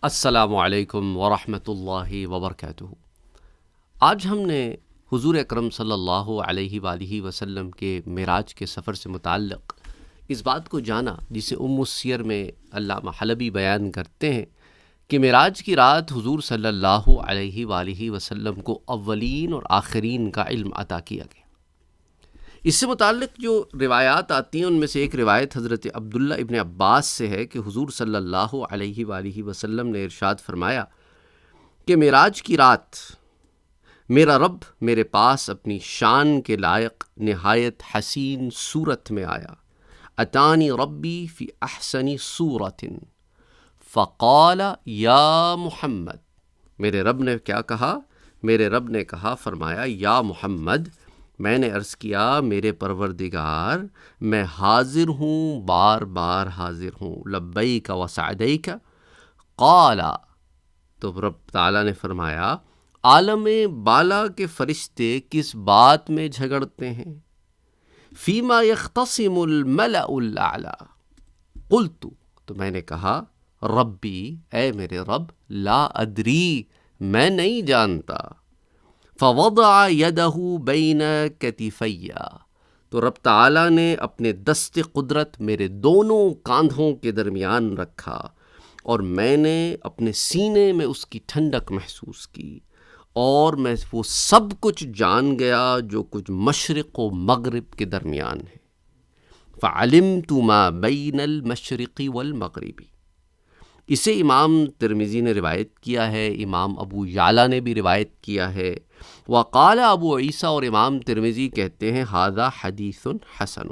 السلام علیکم ورحمۃ اللہ وبرکاتہ۔ آج ہم نے حضور اکرم صلی اللہ علیہ وآلہ وسلم کے معراج کے سفر سے متعلق اس بات کو جانا جسے السیر میں علامہ حلبی بیان کرتے ہیں کہ معراج کی رات حضور صلی اللہ علیہ وآلہ وسلم کو اولین اور آخرین کا علم عطا کیا گیا۔ اس سے متعلق جو روایات آتی ہیں ان میں سے ایک روایت حضرت عبداللہ ابن عباس سے ہے کہ حضور صلی اللہ علیہ وآلہ وسلم نے ارشاد فرمایا کہ معراج کی رات میرا رب میرے پاس اپنی شان کے لائق نہایت حسین صورت میں آیا۔ اتانی ربی فی احسن صورت فقال یا محمد، میرے رب نے کیا کہا؟ میرے رب نے کہا، فرمایا یا محمد۔ میں نے عرض کیا میرے پروردگار میں حاضر ہوں، بار بار حاضر ہوں، لبیک و سعدیک۔ قال، تو رب تعالیٰ نے فرمایا عالم بالا کے فرشتے کس بات میں جھگڑتے ہیں؟ فیما یختصم الملأ الاعلی۔ قلت، تو میں نے کہا ربی، اے میرے رب، لا ادری، میں نہیں جانتا۔ فوضع یدہ بین کتفی، تو رب تعالیٰ نے اپنے دست قدرت میرے دونوں کاندھوں کے درمیان رکھا اور میں نے اپنے سینے میں اس کی ٹھنڈک محسوس کی اور میں وہ سب کچھ جان گیا جو کچھ مشرق و مغرب کے درمیان ہے۔ فعلمت ما بین المشرق والمغرب۔ اسے امام ترمذی نے روایت کیا ہے، امام ابو یعلیٰ نے بھی روایت کیا ہے۔ وقال ابو عیسیٰ، اور امام ترمذی کہتے ہیں ھذا حدیث حسن،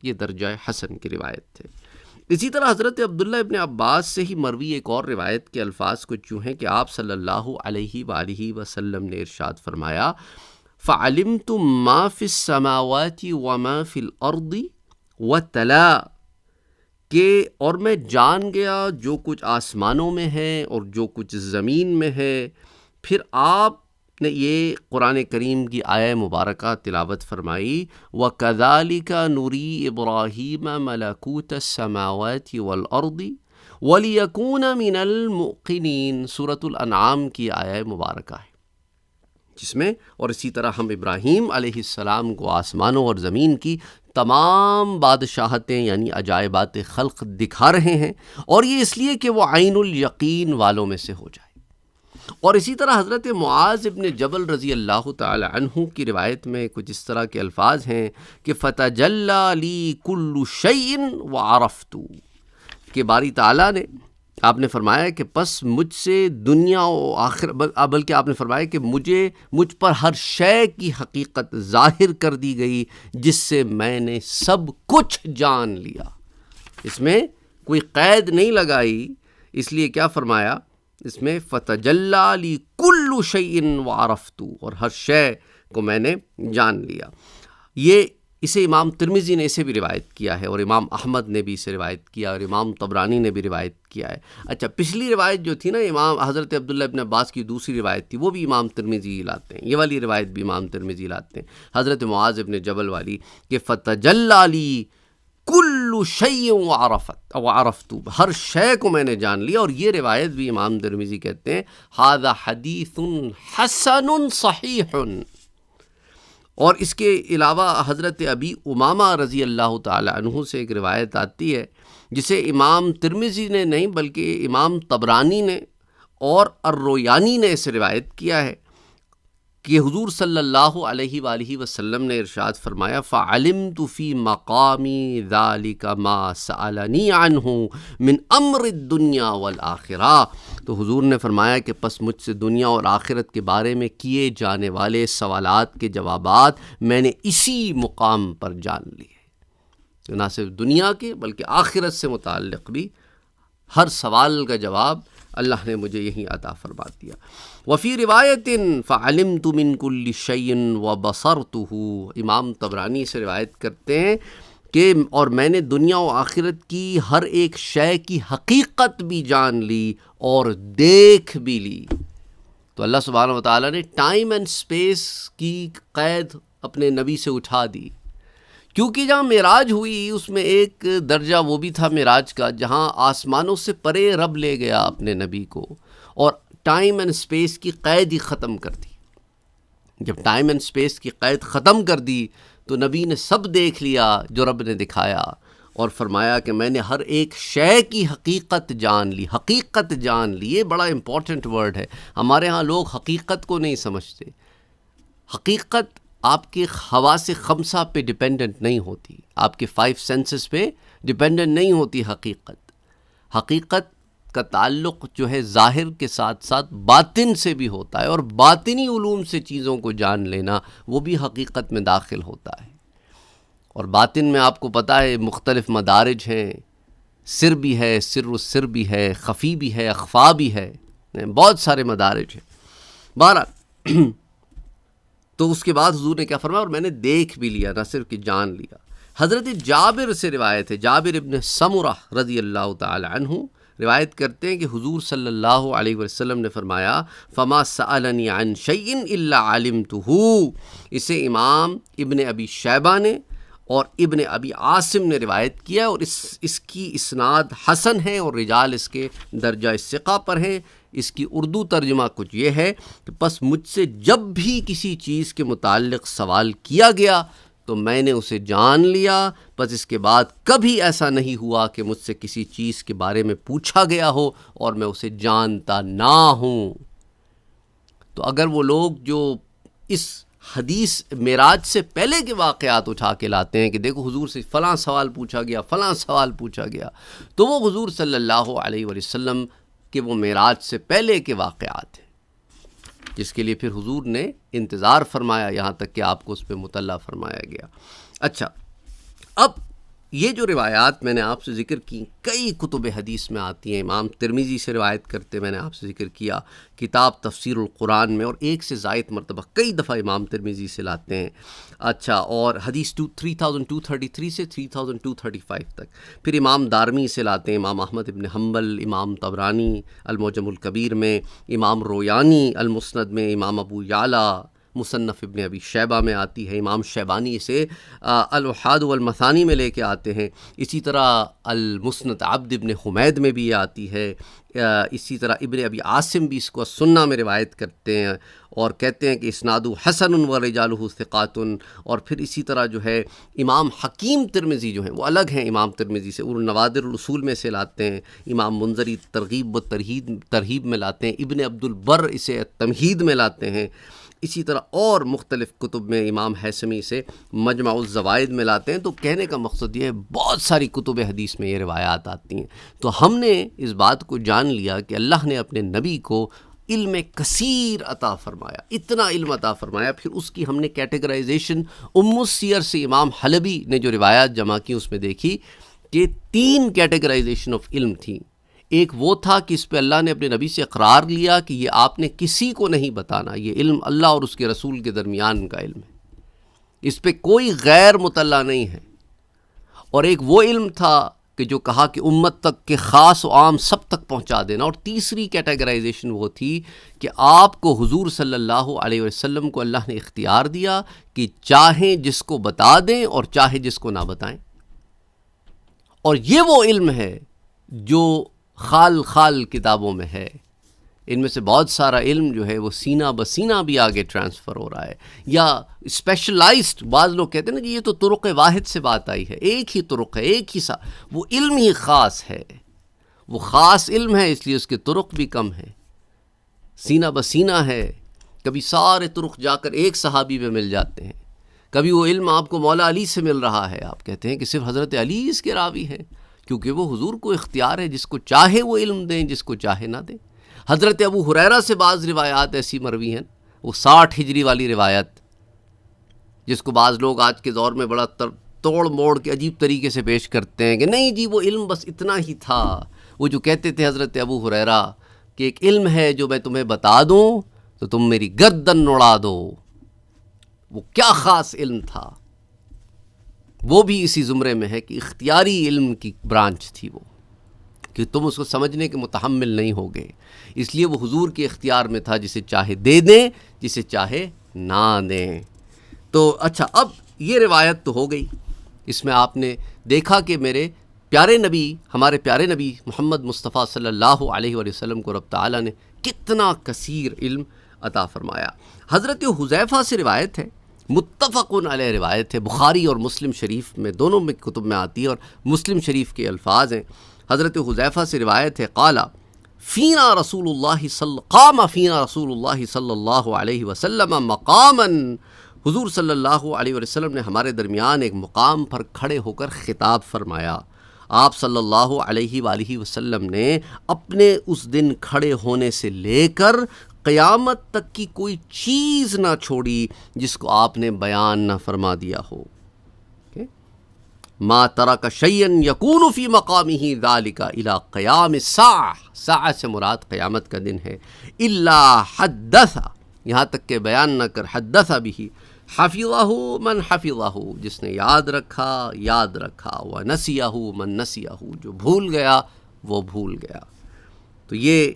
یہ درجہ حسن کی روایت ہے۔ اسی طرح حضرت عبداللہ ابن عباس سے ہی مروی ایک اور روایت کے الفاظ کچھ یوں ہیں کہ آپ صلی اللہ علیہ وآلہ وسلم نے ارشاد فرمایا فعلمت ما فی السماوات وما فی الارض وتلا، کہ اور میں جان گیا جو کچھ آسمانوں میں ہے اور جو کچھ زمین میں ہے۔ پھر آپ نے یہ قرآن کریم کی آیہ مبارکہ تلاوت فرمائی وَكَذَلِكَ نُرِي إِبْرَاهِيمَ مَلَكُوتَ السَّمَاوَاتِ وَالْأَرْضِ وَلِيَكُونَ مِنَ الْمُوقِنِينَ، سورۃ الانعام کی آیہ مبارکہ ہے، جس میں اور اسی طرح ہم ابراہیم علیہ السلام کو آسمانوں اور زمین کی تمام بادشاہتیں یعنی عجائبات خلق دکھا رہے ہیں، اور یہ اس لیے کہ وہ عین الیقین والوں میں سے ہو جائے۔ اور اسی طرح حضرت معاذ ابن جبل رضی اللہ تعالی عنہ کی روایت میں کچھ اس طرح کے الفاظ ہیں کہ فَتَجَلَّى لِي كُلُّ شَيْءٍ وَعَرَفْتُ، کہ باری تعالیٰ نے، آپ نے فرمایا کہ پس مجھ سے دنیا و آخر، بلکہ آپ نے فرمایا کہ مجھ پر ہر شے کی حقیقت ظاہر کر دی گئی جس سے میں نے سب کچھ جان لیا۔ اس میں کوئی قید نہیں لگائی، اس لیے کیا فرمایا اس میں فَتَجَلَّى لِي كُلُّ شَيْءٍ وَعَرَفْتُ، اور ہر شے کو میں نے جان لیا۔ اسے امام ترمذی نے اسے بھی روایت کیا ہے، اور امام احمد نے بھی اسے روایت کیا، اور امام طبرانی نے بھی روایت کیا ہے۔ اچھا، پچھلی روایت جو تھی نا امام حضرت عبداللہ ابن عباس کی دوسری روایت تھی، وہ بھی امام ترمذی لاتے ہیں، یہ والی روایت بھی امام ترمذی لاتے ہیں، حضرت معاذ ابن جبل والی، کہ فَتَجَلَّى لِي كُلُّ شَيْءٍ وَعَرَفْتُ، ہر شے کو میں نے جان لیا۔ اور یہ روایت بھی امام ترمذی کہتے ہیں ھذا حدیث حسن صحیح۔ اور اس کے علاوہ حضرت ابی امامہ رضی اللہ تعالی عنہ سے ایک روایت آتی ہے جسے امام ترمذی نے نہیں بلکہ امام طبرانی نے اور الرویانی نے اسے روایت کیا ہے کہ حضور صلی اللہ علیہ وآلہ وسلم نے ارشاد فرمایا فَعَلِمْتُ فِي مَقَامِ ذَلِكَ مَا سَأَلَنِي عَنْهُ مِنْ أَمْرِ الدُّنْيَا وَالْآخِرَةِ، تو حضور نے فرمایا کہ پس مجھ سے دنیا اور آخرت کے بارے میں کیے جانے والے سوالات کے جوابات میں نے اسی مقام پر جان لیے، نہ صرف دنیا کے بلکہ آخرت سے متعلق بھی ہر سوال کا جواب اللہ نے مجھے یہی عطا فرما دیا۔ وفی روایت فعلمت من کل شیء وبصرته، امام طبرانی سے روایت کرتے ہیں کہ اور میں نے دنیا و آخرت کی ہر ایک شے کی حقیقت بھی جان لی اور دیکھ بھی لی۔ تو اللہ سبحانہ وتعالیٰ نے ٹائم اینڈ اسپیس کی قید اپنے نبی سے اٹھا دی، کیونکہ جہاں معراج ہوئی اس میں ایک درجہ وہ بھی تھا معراج کا جہاں آسمانوں سے پرے رب لے گیا اپنے نبی کو اور ٹائم اینڈ سپیس کی قید ہی ختم کر دی۔ جب ٹائم اینڈ سپیس کی قید ختم کر دی تو نبی نے سب دیکھ لیا جو رب نے دکھایا، اور فرمایا کہ میں نے ہر ایک شے کی حقیقت جان لی۔ حقیقت جان لی، یہ بڑا امپورٹنٹ ورڈ ہے۔ ہمارے ہاں لوگ حقیقت کو نہیں سمجھتے۔ حقیقت آپ کے حواس خمسہ پہ ڈیپینڈنٹ نہیں ہوتی، آپ کے 5 سینسز پہ ڈیپینڈنٹ نہیں ہوتی حقیقت۔ حقیقت کا تعلق جو ہے ظاہر کے ساتھ ساتھ باطن سے بھی ہوتا ہے، اور باطنی علوم سے چیزوں کو جان لینا وہ بھی حقیقت میں داخل ہوتا ہے۔ اور باطن میں آپ کو پتہ ہے مختلف مدارج ہیں، سر بھی ہے، سر السر بھی ہے، خفی بھی ہے، اخفا بھی ہے، بہت سارے مدارج ہیں۔ بہرحال تو اس کے بعد حضور نے کیا فرمایا، اور میں نے دیکھ بھی لیا، نہ صرف کہ جان لیا۔ حضرت جابر سے روایت ہے، جابر ابن سمرہ رضی اللہ تعالی عنہ روایت کرتے ہیں کہ حضور صلی اللہ علیہ وسلم نے فرمایا فما سألنی عن شیء الا علمتہ۔ اسے امام ابن ابی شیبہ نے اور ابن ابی عاصم نے روایت کیا، اور اس کی اسناد حسن ہے اور رجال اس کے درجہ ثقہ پر ہیں۔ اس کی اردو ترجمہ کچھ یہ ہے کہ پس مجھ سے جب بھی کسی چیز کے متعلق سوال کیا گیا تو میں نے اسے جان لیا، پس اس کے بعد کبھی ایسا نہیں ہوا کہ مجھ سے کسی چیز کے بارے میں پوچھا گیا ہو اور میں اسے جانتا نہ ہوں۔ تو اگر وہ لوگ جو اس حدیث معراج سے پہلے کے واقعات اٹھا کے لاتے ہیں کہ دیکھو حضور سے فلاں سوال پوچھا گیا، فلاں سوال پوچھا گیا، تو وہ حضور صلی اللہ علیہ وسلم کہ وہ معراج سے پہلے کے واقعات ہیں، جس کے لیے پھر حضور نے انتظار فرمایا یہاں تک کہ آپ کو اس پہ مطلع فرمایا گیا۔ اچھا، اب یہ جو روایات میں نے آپ سے ذکر کی کئی کتب حدیث میں آتی ہیں۔ امام ترمذی سے روایت کرتے میں نے آپ سے ذکر کیا، کتاب تفسیر القرآن میں، اور ایک سے زائد مرتبہ کئی دفعہ امام ترمذی سے لاتے ہیں۔ اچھا، اور حدیث 3233 سے 3235 تک پھر امام دارمی سے لاتے ہیں، امام احمد ابن حنبل، امام طبرانی المعجم الکبیر میں، امام رویانی المسند میں، امام ابو یعلا مصنف ابن ابی شیبہ میں آتی ہے، امام شیبانی اسے الاحاد والمثانی میں لے کے آتے ہیں، اسی طرح المسند عبد ابن حمید میں بھی یہ آتی ہے، اسی طرح ابن ابی عاصم بھی اس کو سنہ میں روایت کرتے ہیں اور کہتے ہیں کہ اسناد حسن و رجالہ ثقات، اور پھر اسی طرح جو ہے امام حکیم ترمذی جو ہیں وہ الگ ہیں امام ترمذی سے، نوادر الاصول میں سے لاتے ہیں، امام منذری ترغیب و ترہیب میں لاتے ہیں، ابن عبد البر اسے تمہید میں لاتے ہیں، اسی طرح اور مختلف کتب میں امام حیثمی سے مجمع الزوائد میں لاتے ہیں۔ تو کہنے کا مقصد یہ ہے بہت ساری کتب حدیث میں یہ روایات آتی ہیں۔ تو ہم نے اس بات کو جان لیا کہ اللہ نے اپنے نبی کو علم کثیر عطا فرمایا، اتنا علم عطا فرمایا۔ پھر اس کی ہم نے کیٹیگرائزیشن السیر سے امام حلبی نے جو روایات جمع کی اس میں دیکھی کہ 3 کیٹیگرائزیشن آف علم تھیں۔ ایک وہ تھا کہ اس پہ اللہ نے اپنے نبی سے اقرار لیا کہ یہ آپ نے کسی کو نہیں بتانا، یہ علم اللہ اور اس کے رسول کے درمیان کا علم ہے، اس پہ کوئی غیر مطلع نہیں ہے۔ اور ایک وہ علم تھا کہ جو کہا کہ امت تک کے خاص و عام سب تک پہنچا دینا۔ اور تیسری کیٹیگرائزیشن وہ تھی کہ آپ کو حضور صلی اللہ علیہ وسلم کو اللہ نے اختیار دیا کہ چاہیں جس کو بتا دیں اور چاہے جس کو نہ بتائیں۔ اور یہ وہ علم ہے جو خال کتابوں میں ہے۔ ان میں سے بہت سارا علم جو ہے وہ سینہ بسینہ بھی آگے ٹرانسفر ہو رہا ہے، یا اسپیشلائزڈ۔ بعض لوگ کہتے ہیں نا کہ یہ تو طرق واحد سے بات آئی ہے، ایک ہی طرق ہے، ایک ہی وہ علم ہی خاص ہے، وہ خاص علم ہے، اس لیے اس کے طرق بھی کم ہیں، سینہ بسینہ ہے۔ کبھی سارے طرق جا کر ایک صحابی میں مل جاتے ہیں، کبھی وہ علم آپ کو مولا علی سے مل رہا ہے، آپ کہتے ہیں کہ صرف حضرت علی اس کے راوی ہیں، کیونکہ وہ حضور کو اختیار ہے، جس کو چاہے وہ علم دیں، جس کو چاہے نہ دیں۔ حضرت ابو ہریرہ سے بعض روایات ایسی مروی ہیں، وہ 60 ہجری والی روایت، جس کو بعض لوگ آج کے دور میں بڑا توڑ موڑ کے عجیب طریقے سے پیش کرتے ہیں کہ نہیں جی وہ علم بس اتنا ہی تھا۔ وہ جو کہتے تھے حضرت ابو ہریرہ کہ ایک علم ہے جو میں تمہیں بتا دوں تو تم میری گردن اڑا دو، وہ کیا خاص علم تھا؟ وہ بھی اسی زمرے میں ہے کہ اختیاری علم کی برانچ تھی وہ، کہ تم اس کو سمجھنے کے متحمل نہیں ہوگے، اس لیے وہ حضور کے اختیار میں تھا، جسے چاہے دے دیں، جسے چاہے نہ دیں۔ تو اچھا، اب یہ روایت تو ہو گئی، اس میں آپ نے دیکھا کہ میرے پیارے نبی، ہمارے پیارے نبی محمد مصطفیٰ صلی اللہ علیہ وآلہ وسلم کو رب تعالیٰ نے کتنا کثیر علم عطا فرمایا۔ حضرت حذیفہ سے روایت ہے، متفقن علیہ روایت ہے، بخاری اور مسلم شریف میں دونوں میں کتب میں آتی ہے، اور مسلم شریف کے الفاظ ہیں۔ حضرت حذیفہ سے روایت ہے، قام فینا رسول اللہ صلی اللہ علیہ وسلم مقاما، حضور صلی اللہ علیہ وسلم نے ہمارے درمیان ایک مقام پر کھڑے ہو کر خطاب فرمایا۔ آپ صلی اللہ علیہ وآلہ وسلم نے اپنے اس دن کھڑے ہونے سے لے کر قیامت تک کی کوئی چیز نہ چھوڑی جس کو آپ نے بیان نہ فرما دیا ہو۔ ما ترک شیئا یکون فی مقامہ ذالک الی قیام الساعہ، ساعہ سے مراد قیامت کا دن ہے، الا حدث، یہاں تک کہ بیان نہ کر، حدث بھی، حفظہ من حفظہ، جس نے یاد رکھا یاد رکھا، ونسیہ من نسیہ، جو بھول گیا وہ بھول گیا۔ تو یہ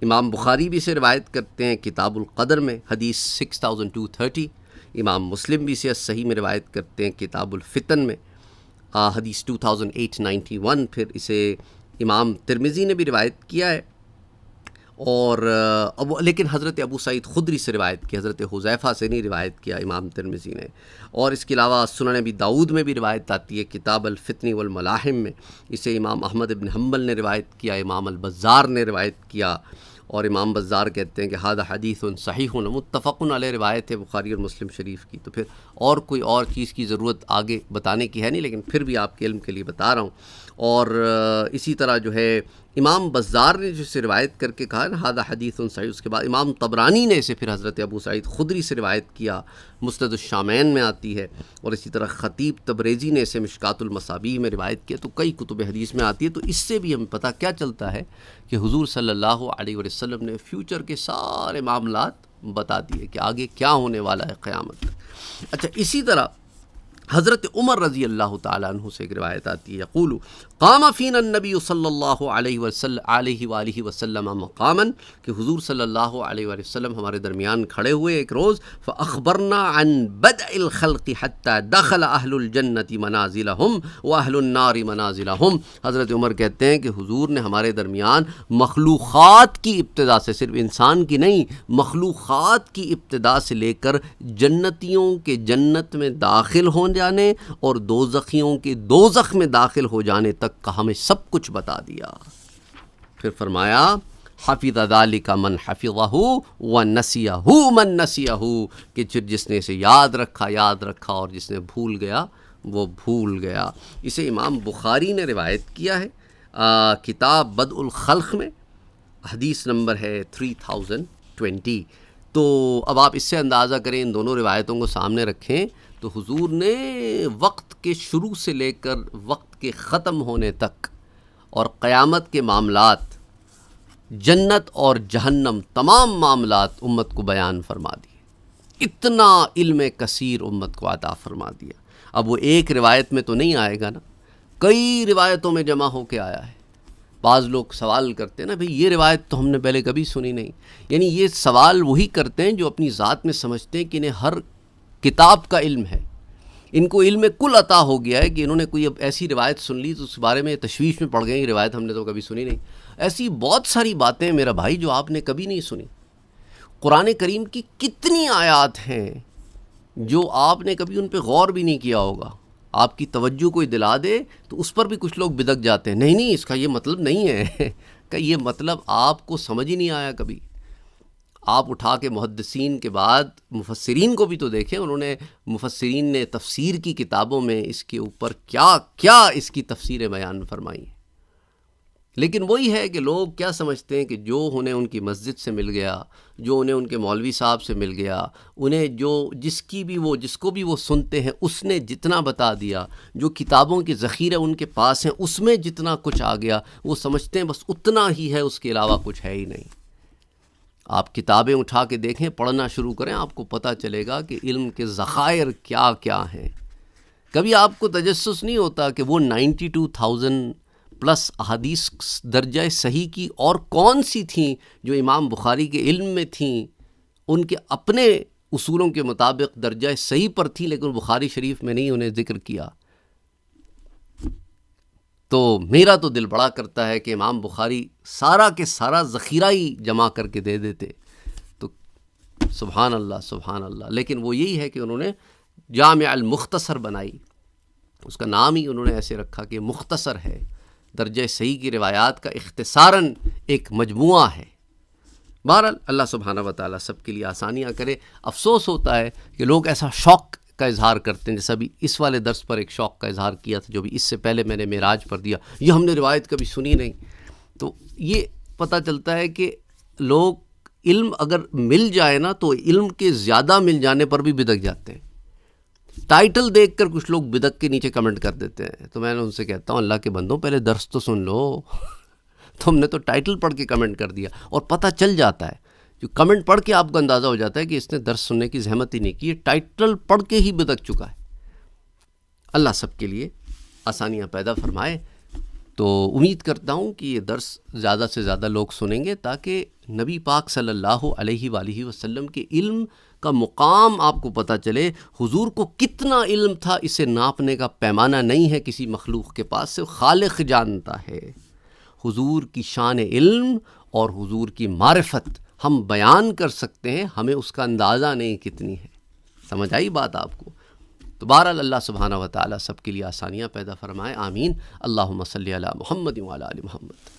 امام بخاری بھی سے روایت کرتے ہیں کتاب القدر میں حدیث 6230، امام مسلم بھی سے صحیح میں روایت کرتے ہیں کتاب الفتن میں حدیث 2891، پھر اسے امام ترمذی نے بھی روایت کیا ہے، اور لیکن حضرت ابو سعید خدری سے روایت کی، حضرت حذیفہ سے نہیں روایت کیا امام ترمذی نے۔ اور اس کے علاوہ سنن ابی داؤد میں بھی روایت آتی ہے کتاب الفتن والملاحم میں، اسے امام احمد بن حنبل نے روایت کیا، امام البزار نے روایت کیا، اور امام بزار کہتے ہیں کہ ھذا حدیث صحیح متفق علیہ روایت ہے بخاری اور مسلم شریف کی۔ تو پھر اور کوئی اور چیز کی ضرورت آگے بتانے کی ہے نہیں، لیکن پھر بھی آپ کے علم کے لیے بتا رہا ہوں۔ اور اسی طرح جو ہے امام بزار نے جسے روایت کر کے کہا نا ھذا حدیث صحیح، اس کے بعد امام طبرانی نے اسے پھر حضرت ابو سعید خدری سے روایت کیا، مسند الشامین میں آتی ہے، اور اسی طرح خطیب تبریزی نے اسے مشکات المصابیح میں روایت کیا، تو کئی کتب حدیث میں آتی ہے۔ تو اس سے بھی ہمیں پتہ کیا چلتا ہے کہ حضور صلی اللہ علیہ وسلم نے فیوچر کے سارے معاملات بتا دیے کہ آگے کیا ہونے والا ہے قیامت تک۔ اچھا، اسی طرح حضرت عمر رضی اللہ تعالیٰ عنہ سے ایک روایت آتی ہے، یقول قام فینا النبی صلی اللہ علیہ وآلہ وسلم مقاما، کہ حضور صلی اللہ علیہ وآلہ وسلم ہمارے درمیان کھڑے ہوئے ایک روز، فاخبرنا عن بدء الخلق حتى دخل اہل الجنۃ منازلہم واہل النار منازلہم۔ حضرت عمر کہتے ہیں کہ حضور نے ہمارے درمیان مخلوقات کی ابتدا سے، صرف انسان کی نہیں، مخلوقات کی ابتدا سے لے کر جنتیوں کے جنت میں داخل ہونے جانے اور دوزخیوں کے دوزخ میں داخل ہو جانے تک کا ہمیں سب کچھ بتا دیا۔ پھر فرمایا حفظ ذالک من حفظہ ونسیہ من نسیہ، کہ جس نے اسے یاد رکھا یاد رکھا، اور جس نے بھول گیا وہ بھول گیا۔ اسے امام بخاری نے روایت کیا ہے کتاب بدء الخلق میں، حدیث نمبر ہے 3020۔ تو اب آپ اس سے اندازہ کریں، ان دونوں روایتوں کو سامنے رکھیں، تو حضور نے وقت کے شروع سے لے کر وقت کے ختم ہونے تک اور قیامت کے معاملات، جنت اور جہنم، تمام معاملات امت کو بیان فرما دیے، اتنا علم کثیر امت کو عطا فرما دیا۔ اب وہ ایک روایت میں تو نہیں آئے گا نا، کئی روایتوں میں جمع ہو کے آیا ہے۔ بعض لوگ سوال کرتے ہیں نا، بھئی یہ روایت تو ہم نے پہلے کبھی سنی نہیں، یعنی یہ سوال وہی کرتے ہیں جو اپنی ذات میں سمجھتے ہیں کہ انہیں ہر کتاب کا علم ہے، ان کو علم کل عطا ہو گیا ہے، کہ انہوں نے کوئی اب ایسی روایت سن لی تو اس بارے میں تشویش میں پڑ گئے، یہ روایت ہم نے تو کبھی سنی نہیں۔ ایسی بہت ساری باتیں میرا بھائی جو آپ نے کبھی نہیں سنی۔ قرآن کریم کی کتنی آیات ہیں جو آپ نے کبھی ان پہ غور بھی نہیں کیا ہوگا، آپ کی توجہ کوئی دلا دے تو اس پر بھی کچھ لوگ بدک جاتے ہیں، نہیں نہیں اس کا یہ مطلب نہیں ہے کہ یہ مطلب آپ کو سمجھ ہی نہیں آیا کبھی۔ آپ اٹھا کے محدثین کے بعد مفسرین کو بھی تو دیکھیں، انہوں نے مفسرین نے تفسیر کی کتابوں میں اس کے اوپر کیا کیا اس کی تفسیریں بیان فرمائی ہیں۔ لیکن وہی ہے کہ لوگ کیا سمجھتے ہیں کہ جو انہیں ان کی مسجد سے مل گیا، جو انہیں ان کے مولوی صاحب سے مل گیا، انہیں جو جس کو بھی وہ سنتے ہیں اس نے جتنا بتا دیا، جو کتابوں کے ذخیرے ان کے پاس ہیں اس میں جتنا کچھ آ گیا، وہ سمجھتے ہیں بس اتنا ہی ہے، اس کے علاوہ کچھ ہے ہی نہیں۔ آپ کتابیں اٹھا کے دیکھیں، پڑھنا شروع کریں، آپ کو پتہ چلے گا کہ علم کے ذخائر کیا کیا ہیں۔ کبھی آپ کو تجسس نہیں ہوتا کہ وہ 92,000 پلس احادیث درجہ صحیح کی اور کون سی تھیں جو امام بخاری کے علم میں تھیں، ان کے اپنے اصولوں کے مطابق درجہ صحیح پر تھی، لیکن بخاری شریف میں نہیں انہیں ذکر کیا. تو میرا تو دل بڑا کرتا ہے کہ امام بخاری سارا کے سارا ذخیرہ ہی جمع کر کے دے دیتے. تو سبحان اللہ سبحان اللہ. لیکن وہ یہی ہے کہ انہوں نے جامع المختصر بنائی، اس کا نام ہی انہوں نے ایسے رکھا کہ مختصر ہے، درجہ صحیح کی روایات کا اختصاراً ایک مجموعہ ہے. بہرحال اللہ سبحانہ و تعالیٰ سب کے لیے آسانیاں کرے. افسوس ہوتا ہے کہ لوگ ایسا شوق کا اظہار کرتے ہیں، جیسا بھی اس والے درس پر ایک شوق کا اظہار کیا تھا جو بھی اس سے پہلے میں نے معراج پر دیا، یہ ہم نے روایت کبھی سنی نہیں. تو یہ پتہ چلتا ہے کہ لوگ علم اگر مل جائے نا تو علم کے زیادہ مل جانے پر بھی بدک جاتے ہیں. ٹائٹل دیکھ کر کچھ لوگ بدک کے نیچے کمنٹ کر دیتے ہیں. تو میں نے ان سے کہتا ہوں اللہ کے بندوں پہلے درس تو سن لو. تم نے تو ٹائٹل پڑھ کے کمنٹ کر دیا. اور پتہ چل جاتا ہے، جو کمنٹ پڑھ کے آپ کو اندازہ ہو جاتا ہے کہ اس نے درس سننے کی زحمت ہی نہیں کی، ٹائٹل پڑھ کے ہی بدک چکا ہے. اللہ سب کے لیے آسانیاں پیدا فرمائے. تو امید کرتا ہوں کہ یہ درس زیادہ سے زیادہ لوگ سنیں گے تاکہ نبی پاک صلی اللہ علیہ وآلہ وسلم کے علم کا مقام آپ کو پتہ چلے. حضور کو کتنا علم تھا اسے ناپنے کا پیمانہ نہیں ہے کسی مخلوق کے پاس، صرف خالق جانتا ہے. حضور کی شان علم اور حضور کی معرفت ہم بیان کر سکتے ہیں، ہمیں اس کا اندازہ نہیں کتنی ہے. سمجھ آئی بات آپ کو؟ تو بہرحال اللہ سبحانہ و تعالیٰ سب کے لیے آسانیاں پیدا فرمائے. آمین. اللہم صلی علی محمد وعلی آل محمد.